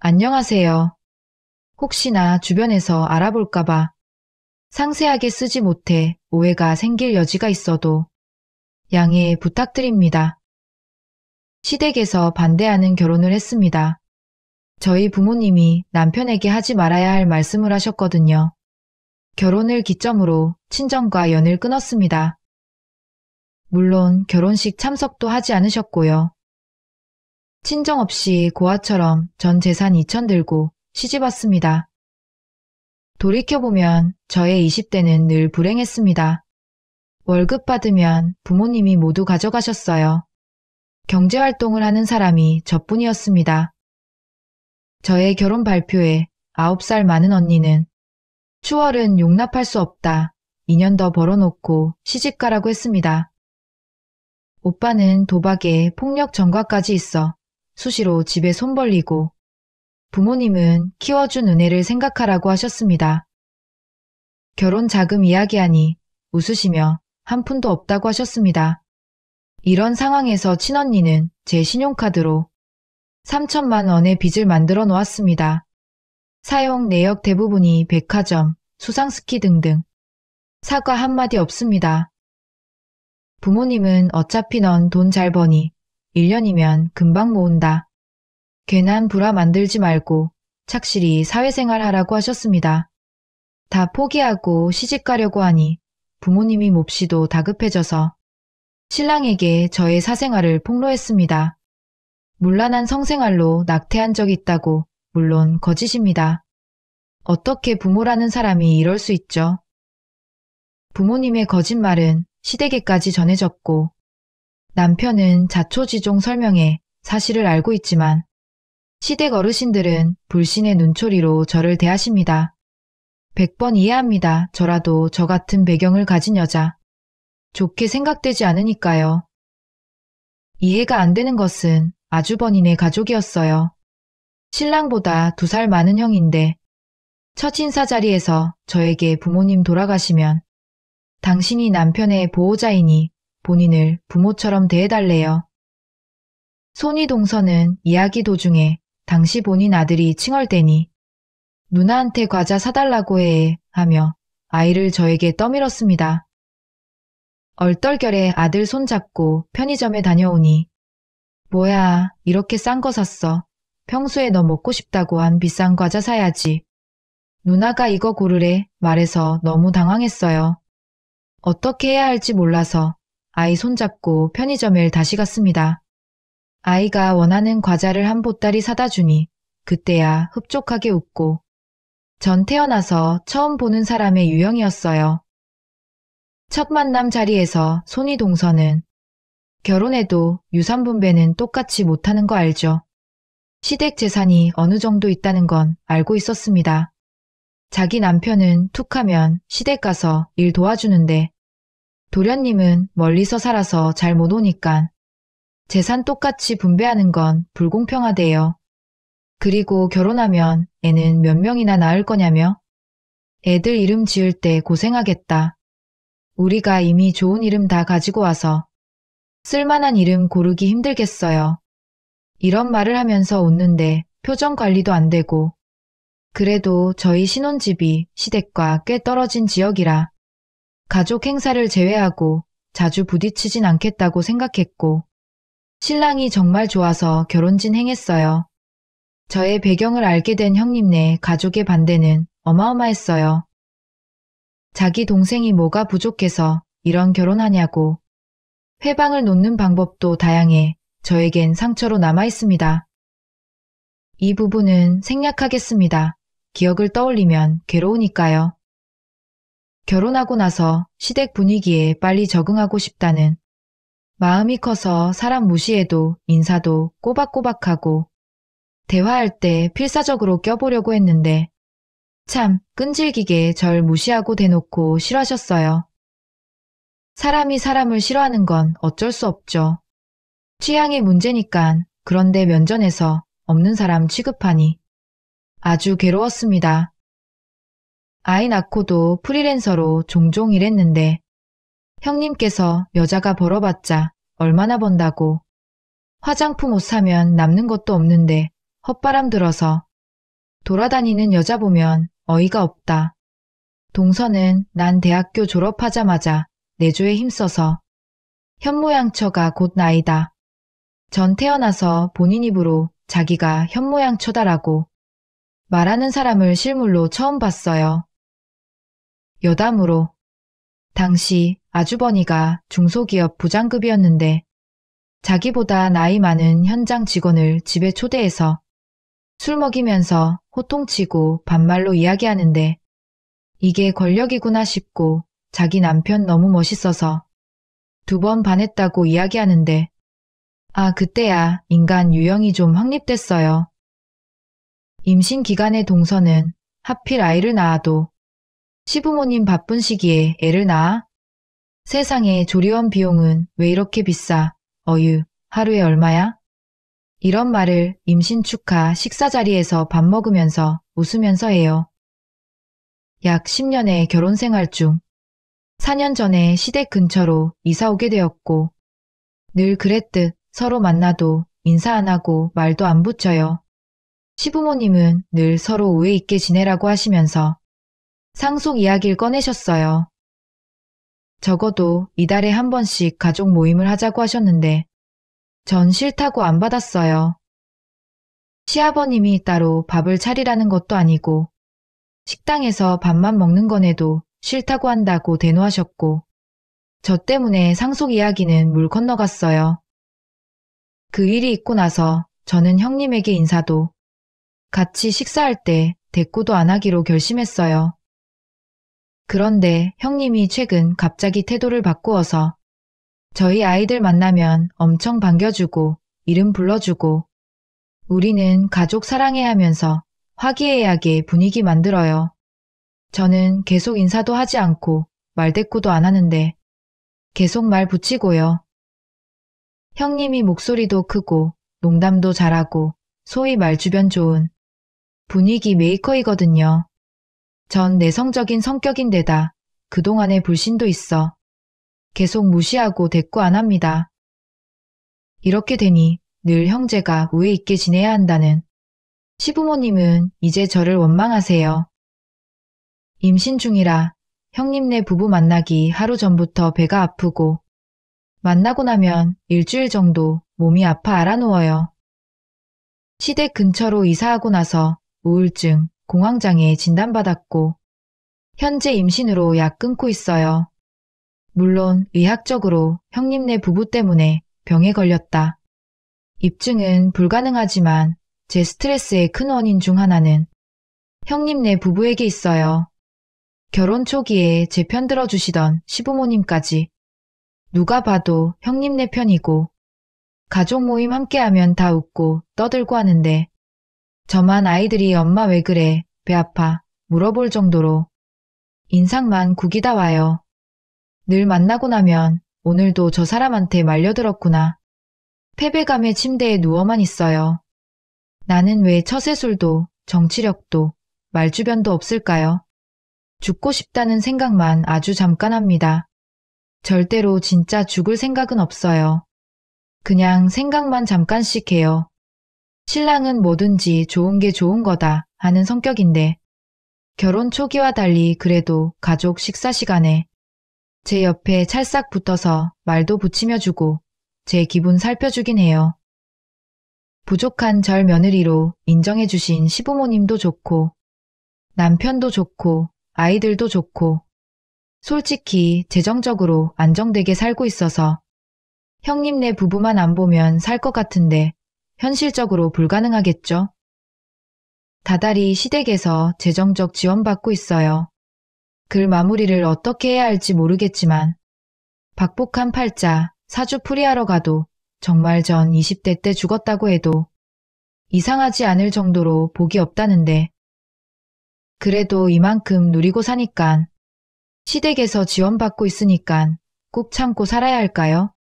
안녕하세요. 혹시나 주변에서 알아볼까봐 상세하게 쓰지 못해 오해가 생길 여지가 있어도 양해 부탁드립니다. 시댁에서 반대하는 결혼을 했습니다. 저희 부모님이 남편에게 하지 말아야 할 말씀을 하셨거든요. 결혼을 기점으로 친정과 연을 끊었습니다. 물론 결혼식 참석도 하지 않으셨고요. 친정 없이 고아처럼 전 재산 2천 들고 시집 왔습니다. 돌이켜보면 저의 20대는 늘 불행했습니다. 월급 받으면 부모님이 모두 가져가셨어요. 경제활동을 하는 사람이 저뿐이었습니다. 저의 결혼 발표에 9살 많은 언니는 추월은 용납할 수 없다. 2년 더 벌어놓고 시집가라고 했습니다. 오빠는 도박에 폭력 전과까지 있어 수시로 집에 손 벌리고 부모님은 키워준 은혜를 생각하라고 하셨습니다. 결혼 자금 이야기하니 웃으시며 한 푼도 없다고 하셨습니다. 이런 상황에서 친언니는 제 신용카드로 3천만 원의 빚을 만들어 놓았습니다. 사용 내역 대부분이 백화점, 수상스키 등등. 사과 한마디 없습니다. 부모님은 어차피 넌 돈 잘 버니 1년이면 금방 모은다. 괜한 불화 만들지 말고 착실히 사회생활 하라고 하셨습니다. 다 포기하고 시집 가려고 하니 부모님이 몹시도 다급해져서 신랑에게 저의 사생활을 폭로했습니다. 문란한 성생활로 낙태한 적 있다고 물론 거짓입니다. 어떻게 부모라는 사람이 이럴 수 있죠? 부모님의 거짓말은 시댁에까지 전해졌고 남편은 자초지종 설명에 사실을 알고 있지만 시댁 어르신들은 불신의 눈초리로 저를 대하십니다. 100번 이해합니다. 저라도 저 같은 배경을 가진 여자. 좋게 생각되지 않으니까요. 이해가 안 되는 것은 아주버니네 가족이었어요. 신랑보다 2살 많은 형인데 첫 인사 자리에서 저에게 부모님 돌아가시면 당신이 남편의 보호자이니 본인을 부모처럼 대해달래요. 손이 동서는 이야기 도중에 당시 본인 아들이 칭얼대니 누나한테 과자 사달라고 해 하며 아이를 저에게 떠밀었습니다. 얼떨결에 아들 손잡고 편의점에 다녀오니 뭐야 이렇게 싼 거 샀어. 평소에 너 먹고 싶다고 한 비싼 과자 사야지. 누나가 이거 고르래 말해서 너무 당황했어요. 어떻게 해야 할지 몰라서 아이 손잡고 편의점에 다시 갔습니다. 아이가 원하는 과자를 한 보따리 사다 주니 그때야 흡족하게 웃고 전 태어나서 처음 보는 사람의 유형이었어요. 첫 만남 자리에서 손이 동서는 결혼해도 유산 분배는 똑같이 못하는 거 알죠? 시댁 재산이 어느 정도 있다는 건 알고 있었습니다. 자기 남편은 툭하면 시댁 가서 일 도와주는데 도련님은 멀리서 살아서 잘 못 오니까 재산 똑같이 분배하는 건 불공평하대요. 그리고 결혼하면 애는 몇 명이나 낳을 거냐며? 애들 이름 지을 때 고생하겠다. 우리가 이미 좋은 이름 다 가지고 와서 쓸만한 이름 고르기 힘들겠어요. 이런 말을 하면서 웃는데 표정 관리도 안 되고 그래도 저희 신혼집이 시댁과 꽤 떨어진 지역이라 가족 행사를 제외하고 자주 부딪히진 않겠다고 생각했고 신랑이 정말 좋아서 결혼진 행했어요. 저의 배경을 알게 된 형님네 가족의 반대는 어마어마했어요. 자기 동생이 뭐가 부족해서 이런 결혼하냐고. 회방을 놓는 방법도 다양해 저에겐 상처로 남아있습니다. 이 부분은 생략하겠습니다. 기억을 떠올리면 괴로우니까요. 결혼하고 나서 시댁 분위기에 빨리 적응하고 싶다는 마음이 커서 사람 무시해도 인사도 꼬박꼬박하고 대화할 때 필사적으로 껴보려고 했는데 참 끈질기게 절 무시하고 대놓고 싫어하셨어요. 사람이 사람을 싫어하는 건 어쩔 수 없죠. 취향의 문제니깐. 그런데 면전에서 없는 사람 취급하니 아주 괴로웠습니다. 아이 낳고도 프리랜서로 종종 일했는데 형님께서 여자가 벌어봤자 얼마나 번다고 화장품 옷 사면 남는 것도 없는데 헛바람 들어서 돌아다니는 여자 보면 어이가 없다. 동서는 난 대학교 졸업하자마자 내조에 힘써서 현모양처가 곧 나이다. 전 태어나서 본인 입으로 자기가 현모양처다라고 말하는 사람을 실물로 처음 봤어요. 여담으로 당시 아주버니가 중소기업 부장급이었는데 자기보다 나이 많은 현장 직원을 집에 초대해서 술 먹이면서 호통치고 반말로 이야기하는데 이게 권력이구나 싶고 자기 남편 너무 멋있어서 2번 반했다고 이야기하는데 그때야 인간 유형이 좀 확립됐어요. 임신 기간의 동서는 하필 아이를 낳아도 시부모님 바쁜 시기에 애를 낳아? 세상에 조리원 비용은 왜 이렇게 비싸? 어휴, 하루에 얼마야? 이런 말을 임신 축하 식사 자리에서 밥 먹으면서 웃으면서 해요. 약 10년의 결혼 생활 중 4년 전에 시댁 근처로 이사 오게 되었고 늘 그랬듯 서로 만나도 인사 안 하고 말도 안 붙여요. 시부모님은 늘 서로 우애 있게 지내라고 하시면서 상속 이야기를 꺼내셨어요. 적어도 이달에 한 번씩 가족 모임을 하자고 하셨는데 전 싫다고 안 받았어요. 시아버님이 따로 밥을 차리라는 것도 아니고 식당에서 밥만 먹는 거네도 싫다고 한다고 대노하셨고 저 때문에 상속 이야기는 물 건너갔어요. 그 일이 있고 나서 저는 형님에게 인사도 같이 식사할 때 대꾸도 안 하기로 결심했어요. 그런데 형님이 최근 갑자기 태도를 바꾸어서 저희 아이들 만나면 엄청 반겨주고 이름 불러주고 우리는 가족 사랑해야 하면서 화기애애하게 분위기 만들어요. 저는 계속 인사도 하지 않고 말대꾸도 안 하는데 계속 말 붙이고요. 형님이 목소리도 크고 농담도 잘하고 소위 말주변 좋은 분위기 메이커이거든요. 전 내성적인 성격인데다 그동안의 불신도 있어 계속 무시하고 대꾸 안 합니다. 이렇게 되니 늘 형제가 우애 있게 지내야 한다는 시부모님은 이제 저를 원망하세요. 임신 중이라 형님네 부부 만나기 하루 전부터 배가 아프고 만나고 나면 일주일 정도 몸이 아파 앓아누워요. 시댁 근처로 이사하고 나서 우울증, 공황장애 진단받았고 현재 임신으로 약 끊고 있어요. 물론 의학적으로 형님네 부부 때문에 병에 걸렸다. 입증은 불가능하지만 제 스트레스의 큰 원인 중 하나는 형님네 부부에게 있어요. 결혼 초기에 제 편 들어주시던 시부모님까지 누가 봐도 형님네 편이고 가족 모임 함께하면 다 웃고 떠들고 하는데 저만 아이들이 엄마 왜 그래, 배 아파 물어볼 정도로 인상만 구기다 와요. 늘 만나고 나면 오늘도 저 사람한테 말려들었구나. 패배감에 침대에 누워만 있어요. 나는 왜 처세술도 정치력도 말주변도 없을까요? 죽고 싶다는 생각만 아주 잠깐 합니다. 절대로 진짜 죽을 생각은 없어요. 그냥 생각만 잠깐씩 해요. 신랑은 뭐든지 좋은 게 좋은 거다 하는 성격인데 결혼 초기와 달리 그래도 가족 식사 시간에 제 옆에 찰싹 붙어서 말도 붙이며 주고 제 기분 살펴주긴 해요. 부족한 절 며느리로 인정해 주신 시부모님도 좋고 남편도 좋고 아이들도 좋고 솔직히 재정적으로 안정되게 살고 있어서 형님네 부부만 안 보면 살 것 같은데 현실적으로 불가능하겠죠? 다달이 시댁에서 재정적 지원받고 있어요. 글 마무리를 어떻게 해야 할지 모르겠지만 박복한 팔자 사주풀이하러 가도 정말 전 20대 때 죽었다고 해도 이상하지 않을 정도로 복이 없다는데 그래도 이만큼 누리고 사니깐 시댁에서 지원받고 있으니깐 꾹 참고 살아야 할까요?